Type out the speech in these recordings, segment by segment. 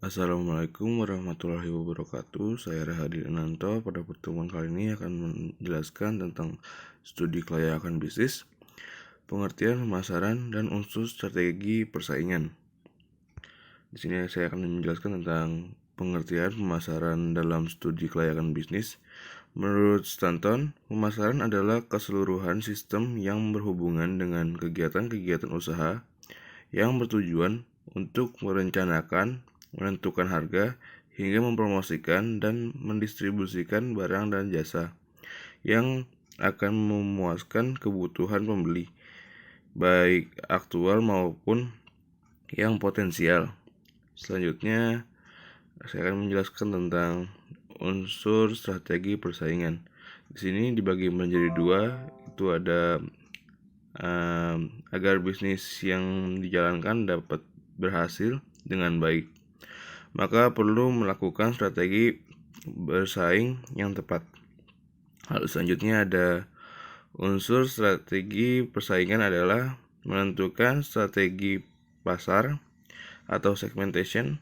Assalamualaikum warahmatullahi wabarakatuh. Saya Rahadi Ananto. Pada pertemuan kali ini akan menjelaskan tentang studi kelayakan bisnis, pengertian pemasaran, dan unsur strategi persaingan. Di sini saya akan menjelaskan tentang pengertian pemasaran dalam studi kelayakan bisnis. Menurut Stanton, pemasaran adalah keseluruhan sistem yang berhubungan dengan kegiatan-kegiatan usaha yang bertujuan untuk merencanakan, menentukan harga, hingga mempromosikan dan mendistribusikan barang dan jasa yang akan memuaskan kebutuhan pembeli, baik aktual maupun yang potensial. Selanjutnya, saya akan menjelaskan tentang unsur strategi persaingan. Di sini dibagi menjadi dua, itu ada agar bisnis yang dijalankan dapat berhasil dengan baik, maka perlu melakukan strategi bersaing yang tepat. Hal selanjutnya ada unsur strategi persaingan adalah menentukan strategi pasar atau segmentation,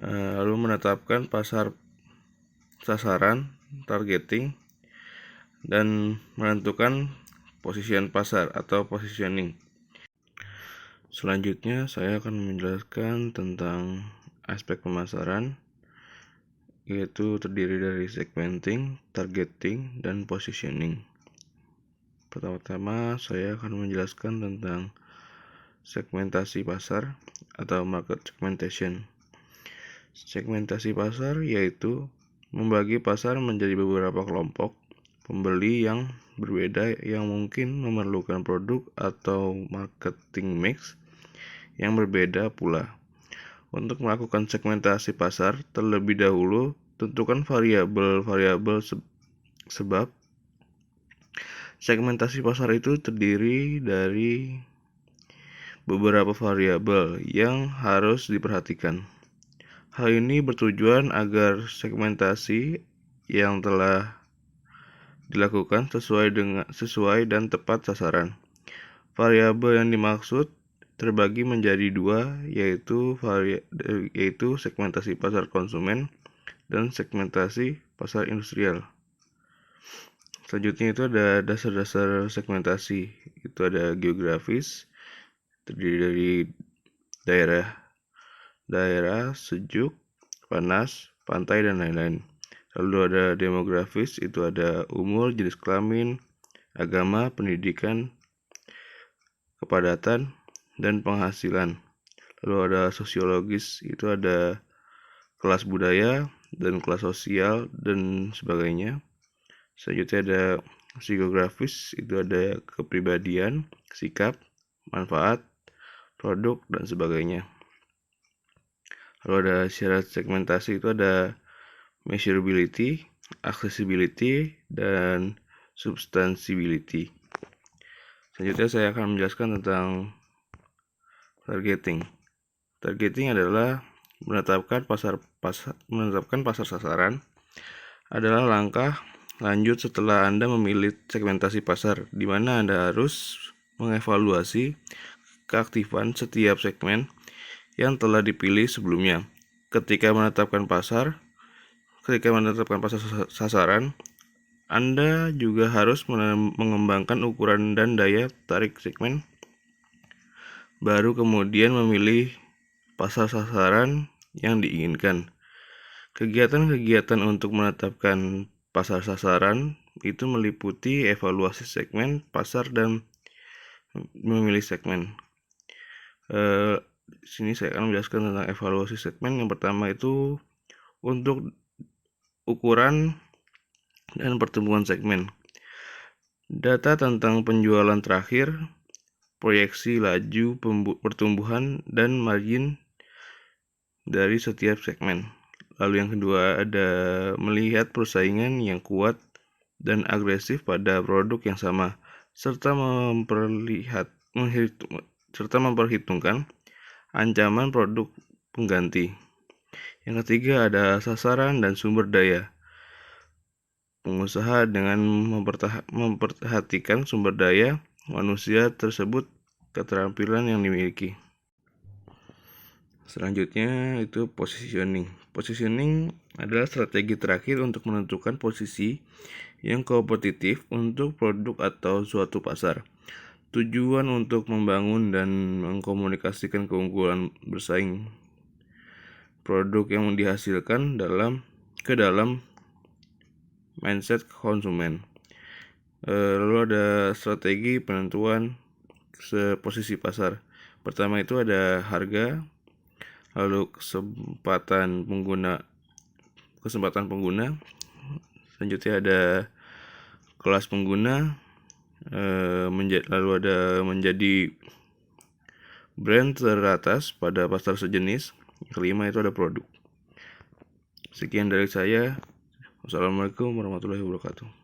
lalu menetapkan pasar sasaran, targeting, dan menentukan position pasar atau positioning. Selanjutnya saya akan menjelaskan tentang aspek pemasaran, yaitu terdiri dari segmenting, targeting, dan positioning. Pertama-tama saya akan menjelaskan tentang segmentasi pasar atau market segmentation. Segmentasi pasar yaitu membagi pasar menjadi beberapa kelompok pembeli yang berbeda yang mungkin memerlukan produk atau marketing mix yang berbeda pula. Untuk melakukan segmentasi pasar, terlebih dahulu tentukan variabel-variabel sebab segmentasi pasar itu terdiri dari beberapa variabel yang harus diperhatikan. Hal ini bertujuan agar segmentasi yang telah dilakukan sesuai dan tepat sasaran. Variabel yang dimaksud terbagi menjadi dua, yaitu segmentasi pasar konsumen dan segmentasi pasar industrial. Selanjutnya itu ada dasar-dasar segmentasi. Itu ada geografis, terdiri dari daerah, sejuk, panas, pantai, dan lain-lain. Lalu ada demografis, itu ada umur, jenis kelamin, agama, pendidikan, kepadatan, dan penghasilan. Lalu ada sosiologis, itu ada kelas budaya dan kelas sosial dan sebagainya. Selanjutnya ada psikografis, itu ada kepribadian, sikap, manfaat, produk, dan sebagainya. Lalu ada syarat segmentasi, itu ada measurability, accessibility, dan substansibility. Selanjutnya saya akan menjelaskan tentang targeting. Targeting adalah menetapkan pasar sasaran adalah langkah lanjut setelah Anda memilih segmentasi pasar, di mana Anda harus mengevaluasi keaktifan setiap segmen yang telah dipilih sebelumnya. Ketika menetapkan pasar sasaran, Anda juga harus mengembangkan ukuran dan daya tarik segmen, baru kemudian memilih pasar sasaran yang diinginkan. Kegiatan-kegiatan untuk menetapkan pasar sasaran itu meliputi evaluasi segmen pasar dan memilih segmen. Di sini saya akan menjelaskan tentang evaluasi segmen. Yang pertama itu untuk ukuran dan pertumbuhan segmen. Data tentang penjualan terakhir, proyeksi laju pertumbuhan, dan margin dari setiap segmen. Lalu yang kedua ada melihat persaingan yang kuat dan agresif pada produk yang sama, serta memperhitungkan ancaman produk pengganti. Yang ketiga ada sasaran dan sumber daya. Pengusaha dengan memperhatikan sumber daya manusia tersebut, keterampilan yang dimiliki. Selanjutnya itu positioning. Positioning adalah strategi terakhir untuk menentukan posisi yang kompetitif untuk produk atau suatu pasar. Tujuan untuk membangun dan mengkomunikasikan keunggulan bersaing produk yang dihasilkan ke dalam mindset konsumen. Lalu ada strategi penentuan posisi pasar. Pertama itu ada harga, lalu kesempatan pengguna. Selanjutnya ada kelas pengguna, lalu ada menjadi brand teratas pada pasar sejenis. Yang kelima itu ada produk. Sekian dari saya. Wassalamualaikum warahmatullahi wabarakatuh.